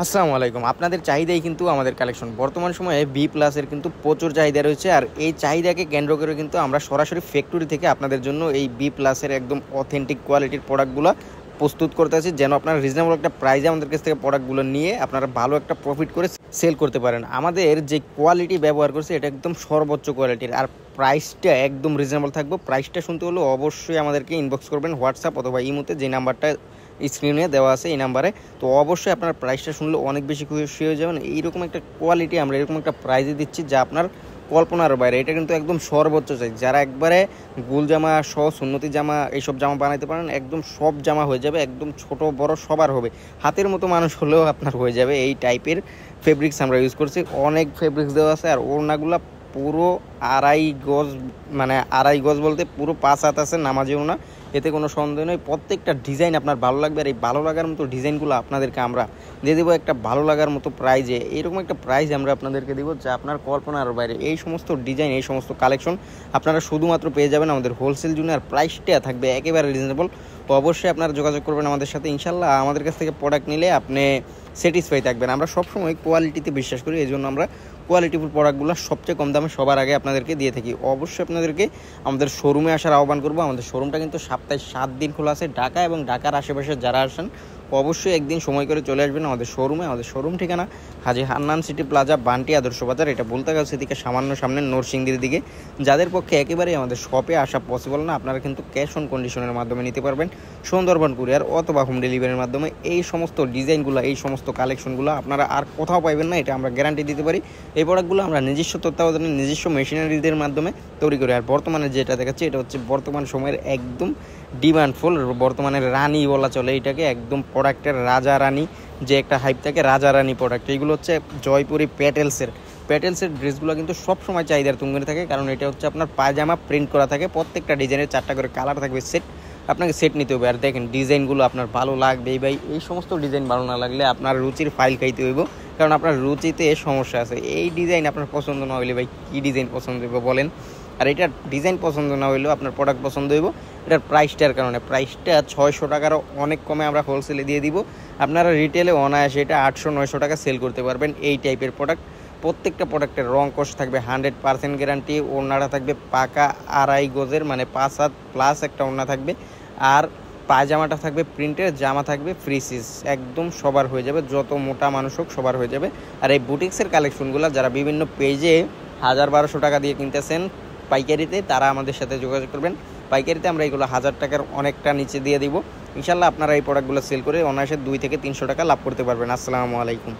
আসসালামু আলাইকুম। আপনাদের চাহিদাই কিন্তু আমাদের কালেকশন। বর্তমান সময়ে বি প্লাসের কিন্তু প্রচুর চাহিদা রয়েছে। আর এই চাহিদাকে কেন্দ্র করে কিন্তু আমরা সরাসরি ফ্যাক্টরি থেকে আপনাদের জন্য এই বি প্লাসের একদম অথেন্টিক কোয়ালিটির প্রোডাক্টগুলো প্রস্তুত করতে আছি, যেন আপনারা রিজনেবল একটা প্রাইসে আমাদের কাছ থেকে প্রোডাক্টগুলো নিয়ে আপনারা ভালো একটা প্রফিট করে সেল করতে পারেন। আমাদের যে কোয়ালিটি ব্যবহার করছে এটা একদম সর্বোচ্চ কোয়ালিটির, আর প্রাইসটা একদম রিজনেবল থাকবে। প্রাইসটা শুনতে হলে অবশ্যই আমাদেরকে ইনবক্স করবেন হোয়াটসঅ্যাপ অথবা ইমোতে, যে নাম্বারটা স্ক্রিনে দেওয়া আছে এই নাম্বারে। তো অবশ্যই আপনার প্রাইসটা শুনলে অনেক বেশি খুশি হয়ে যাবেন। এইরকম একটা কোয়ালিটি আমরা এরকম একটা প্রাইজে দিচ্ছি যা আপনার কল্পনার বাইরে। এটা কিন্তু একদম সর্বোচ্চ চাই। যারা একবারে গোল জামা সহ সুন্নতি জামা এইসব জামা বানাইতে পারেন, একদম সব জামা হয়ে যাবে, একদম ছোট বড় সবার হবে, হাতের মতো মানুষ হলেও আপনার হয়ে যাবে। এই টাইপের ফেব্রিক্স আমরা ইউজ করছি, অনেক ফেব্রিক্স দেওয়া আছে। আর ওড়নাগুলো পুরো আড়াই গজ, মানে আড়াই গজ বলতে পুরো 5 হাত আছে, নামাজেও না, এতে কোনো সন্দেহ নেই। প্রত্যেকটা ডিজাইন আপনার ভালো লাগবে। আর এই ভালো লাগার মতো ডিজাইনগুলো আপনাদেরকে আমরা দিয়ে দেবো একটা ভালো লাগার মতো প্রাইজে। এরকম একটা প্রাইজ আমরা আপনাদেরকে দেবো যা আপনার কল্পনার বাইরে। এই সমস্ত ডিজাইন, এই সমস্ত কালেকশন আপনারা শুধুমাত্র পেয়ে যাবেন আমাদের হোলসেল জুনে। আর প্রাইসটা থাকবে একেবারে রিজনেবল। তো অবশ্যই আপনারা যোগাযোগ করবেন আমাদের সাথে। ইনশাল্লাহ আমাদের কাছ থেকে প্রোডাক্ট নিলে আপনি স্যাটিসফাই থাকবেন। আমরা সবসময় কোয়ালিটিতে বিশ্বাস করি, এই জন্য আমরা কোয়ালিটিফুল প্রোডাক্টগুলো সবচেয়ে কম দামে সবার আগে আপনাদেরকে দিয়ে থাকি। অবশ্যই আপনাদেরকে আমাদের শোরুমে আসার আহ্বান করবো। আমাদের শোরুমটা কিন্তু সপ্তাহে 7 দিন খোলা আছে। ঢাকা এবং ঢাকার আশেপাশে যারা আসেন অবশ্যই একদিন সময় করে চলে আসবেন আমাদের শোরুমে। আমাদের শোরুম ঠিকানা হাজী হান্নান সিটি প্লাজা, বান্টি আদর্শ বাজার। এটা বলতাগাছি থেকে সামান্য সামনে নরসিংদীর দিকে। যাদের পক্ষে একেবারেই আমাদের শপে আসা পসিবল না, আপনারা কিন্তু ক্যাশ অন কন্ডিশনের মাধ্যমে নিতে পারবেন, সুন্দরবন কুরিয়ার অথবা হোম ডেলিভারির মাধ্যমে। এই সমস্ত ডিজাইনগুলো, এই সমস্ত কালেকশনগুলো আপনারা আর কোথাও পাইবেন না, এটা আমরা গ্যারান্টি দিতে পারি। এই প্রোডাক্টগুলো আমরা নিজস্ব তত্ত্বাবধানে নিজস্ব মেশিনারিদের মাধ্যমে তৈরি করি। আর বর্তমানে যেটা দেখাচ্ছি এটা হচ্ছে বর্তমান সময়ের একদম ডিমান্ডফুল, বর্তমানের রানী বলা চলে এটাকে, একদম প্রোডাক্টের রাজা রানী যে একটা হাইপ থাকে, রাজা রানী প্রোডাক্ট। এইগুলো হচ্ছে জয়পুরি প্যাটেলসের ড্রেসগুলো কিন্তু সবসময় চাহিদার তুঙ্গে থাকে, কারণ এটা হচ্ছে আপনার পায়জামা প্রিন্ট করা থাকে, প্রত্যেকটা ডিজাইনের 4টা করে কালার থাকবে। সেট আপনাকে সেট নিতে হবে। আর দেখেন ডিজাইনগুলো আপনার ভালো লাগবে ভাই। এই সমস্ত ডিজাইন ভালো না লাগলে আপনার রুচির ফাইল খাইতে হইব, কারণ আপনার রুচিতে সমস্যা আছে। এই ডিজাইন আপনার পছন্দ না হইলে ভাই কী ডিজাইন পছন্দ হইব বলেন? আর এটার ডিজাইন পছন্দ না হইলেও আপনার প্রোডাক্ট পছন্দ হইব। এটার প্রাইসটার কারণে, প্রাইসটা 600 টাকারও অনেক কমে আমরা হোলসেলে দিয়ে দিব। আপনারা রিটেলে অনায়াসে এটা 800-900 টাকা সেল করতে পারবেন। এই টাইপের প্রোডাক্ট, প্রত্যেকটা প্রোডাক্টের রং কষ থাকবে 100% গ্যারান্টি। ওড়নাটা থাকবে পাকা আড়াই গজের, মানে 5 হাত প্লাস একটা ওড়না থাকবে। আর পায়জামাটা থাকবে প্রিন্টের, জামা থাকবে ফ্রি সাইজ, একদম সবার হয়ে যাবে, যত মোটা মানুষ হোক সবার হয়ে যাবে। আর এই বুটিক্সের কালেকশনগুলো যারা বিভিন্ন পেজে 1000-1200 টাকা দিয়ে কিনতেছেন পাইকারিতে, তারা আমাদের সাথে যোগাযোগ করবেন। পাইকারিতে আমরা এগুলো 1000 টাকার অনেকটা নিচে দিয়ে দিব। ইনশাল্লাহ আপনারা এই প্রোডাক্টগুলো সেল করে অনায়াসে 2 থেকে 300 টাকা লাভ করতে পারবেন। আসসালামু আলাইকুম।